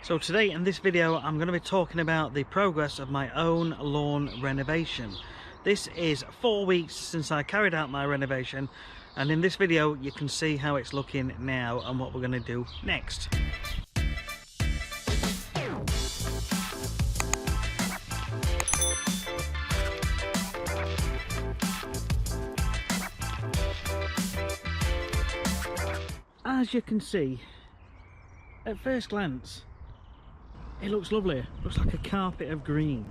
So today in this video I'm going to be talking about the progress of my own lawn renovation. This is 4 weeks since I carried out my renovation, and in this video you can see how it's looking now and what we're going to do next. As you can see, at first glance, it looks lovely. It looks like a carpet of green.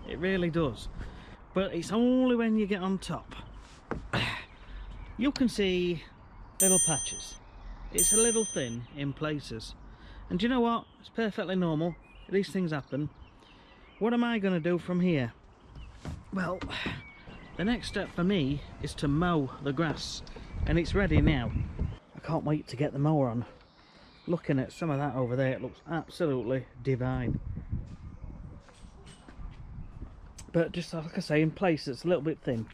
It really does. But it's only when you get on top. You can see little patches. It's a little thin in places. And do you know what? It's perfectly normal. These things happen. What am I going to do from here? Well, the next step for me is to mow the grass. And it's ready now. I can't wait to get the mower on. Looking at some of that over there, it looks absolutely divine. But just like I say, in place it's a little bit thin.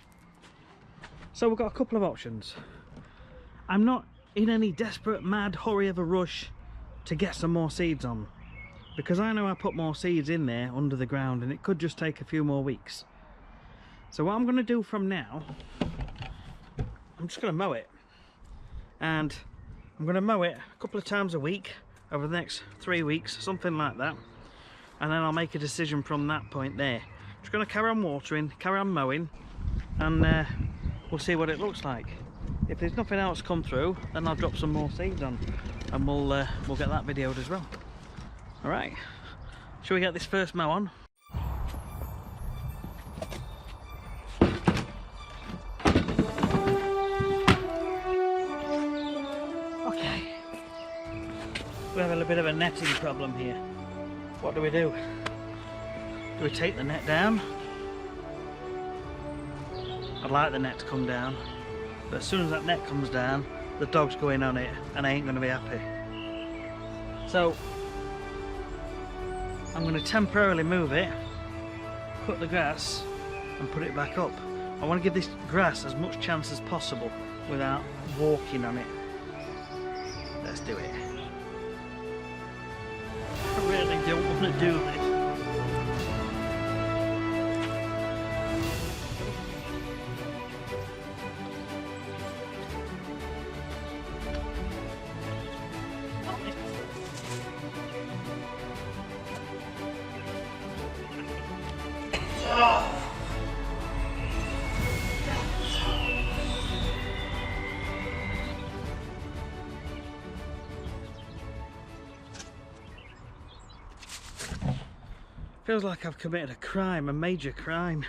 So we've got a couple of options. I'm not in any desperate mad hurry of a rush to get some more seeds on, because I know I put more seeds in there under the ground and it could just take a few more weeks. So what I'm going to do from now, I'm just going to mow it. And I'm going to mow it a couple of times a week over the next 3 weeks, something like that, and then I'll make a decision from that point there. Just going to carry on watering, carry on mowing, and we'll see what it looks like. If there's nothing else come through, then I'll drop some more seeds on, and we'll get that videoed as well. All right, shall we get this first mow on? We have a bit of a netting problem here. What do? Do we take the net down? I'd like the net to come down, but as soon as that net comes down, the dog's going on it and I ain't going to be happy. So I'm going to temporarily move it, cut the grass and put it back up. I want to give this grass as much chance as possible without walking on it. Let's do it. I really don't want to do this. Feels like I've committed a crime, a major crime,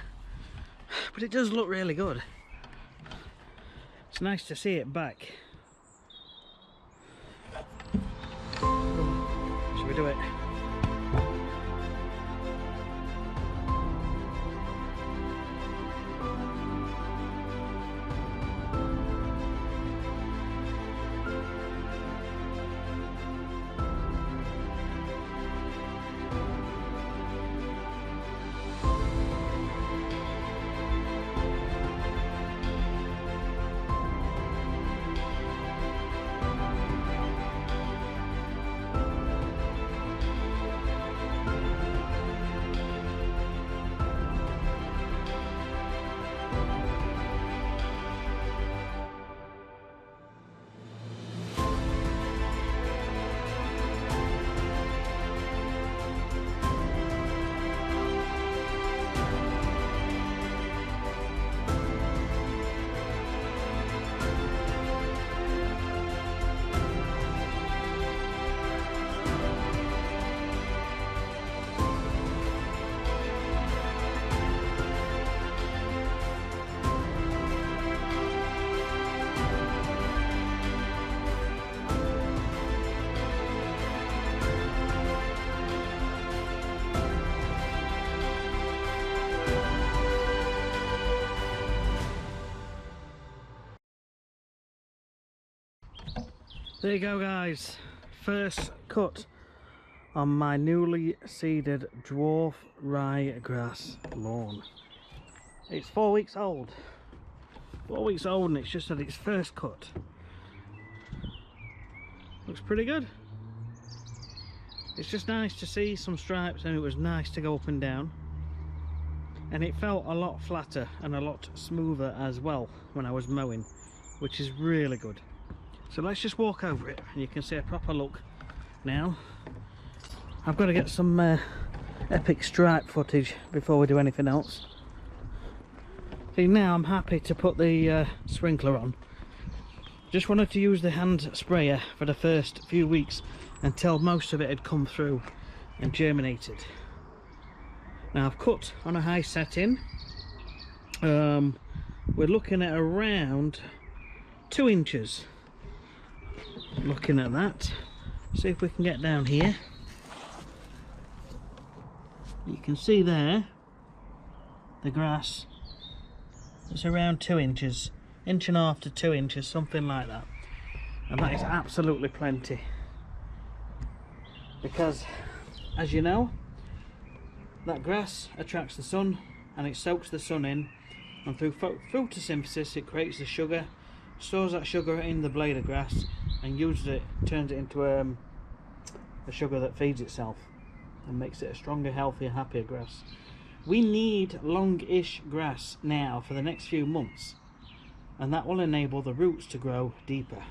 but it does look really good. It's nice to see it back. Shall we do it? There you go guys, first cut on my newly seeded dwarf ryegrass lawn. It's 4 weeks old. 4 weeks old and it's just had its first cut. Looks pretty good. it's just nice to see some stripes, and it was nice to go up and down, and it felt a lot flatter and a lot smoother as well when I was mowing, which is really good. So let's just walk over it and you can see a proper look. Now I've got to get some epic stripe footage before we do anything else. See, now I'm happy to put the sprinkler on. Just wanted to use the hand sprayer for the first few weeks until most of it had come through and germinated. Now I've cut on a high setting. We're looking at around 2 inches. Looking at that, see if we can get down here. You can see there the grass is around 2 inches, 1.5 to 2 inches, something like that, and that is absolutely plenty, because as you know, that grass attracts the sun and it soaks the sun in, and through photosynthesis it creates the sugar, stores that sugar in the blade of grass, and uses it, turns it into a sugar that feeds itself and makes it a stronger, healthier, happier grass. We need longish grass now for the next few months, and that will enable the roots to grow deeper.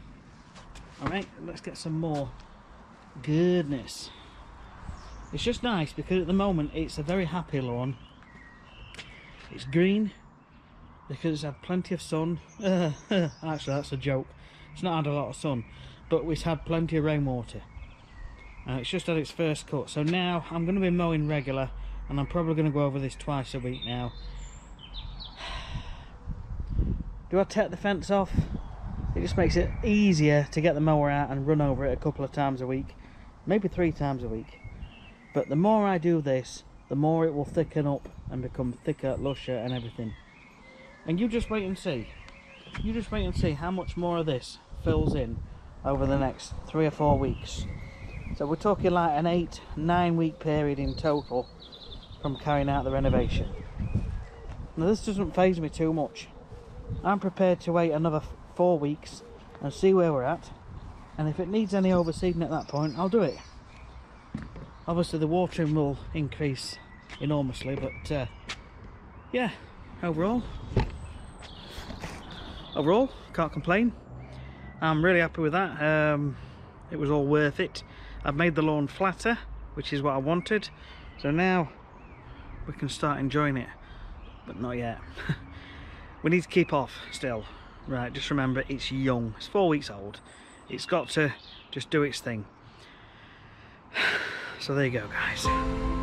Alright, let's get some more goodness. It's just nice because at the moment it's a very happy lawn. It's green because it's had plenty of sun. Actually, that's a joke. It's not had a lot of sun, but it's had plenty of rainwater. It's just had its first cut, so now I'm going to be mowing regular, and I'm probably going to go over this twice a week now. Do I take the fence off? It just makes it easier to get the mower out and run over it a couple of times a week, maybe 3 times a week. But the more I do this, the more it will thicken up and become thicker, lusher and everything. And you just wait and see. You just wait and see how much more of this fills in over the next 3 or 4 weeks. So we're talking like an 8-9 week period in total from carrying out the renovation. Now this doesn't faze me too much. I'm prepared to wait another 4 weeks and see where we're at, and if it needs any overseeding at that point, I'll do it. Obviously the watering will increase enormously, but yeah, overall can't complain. I'm really happy with that. It was all worth it. I've made the lawn flatter, which is what I wanted, so now we can start enjoying it, but not yet. We need to keep off still. Right, just remember it's young, it's 4 weeks old, it's got to just do its thing. So there you go, guys.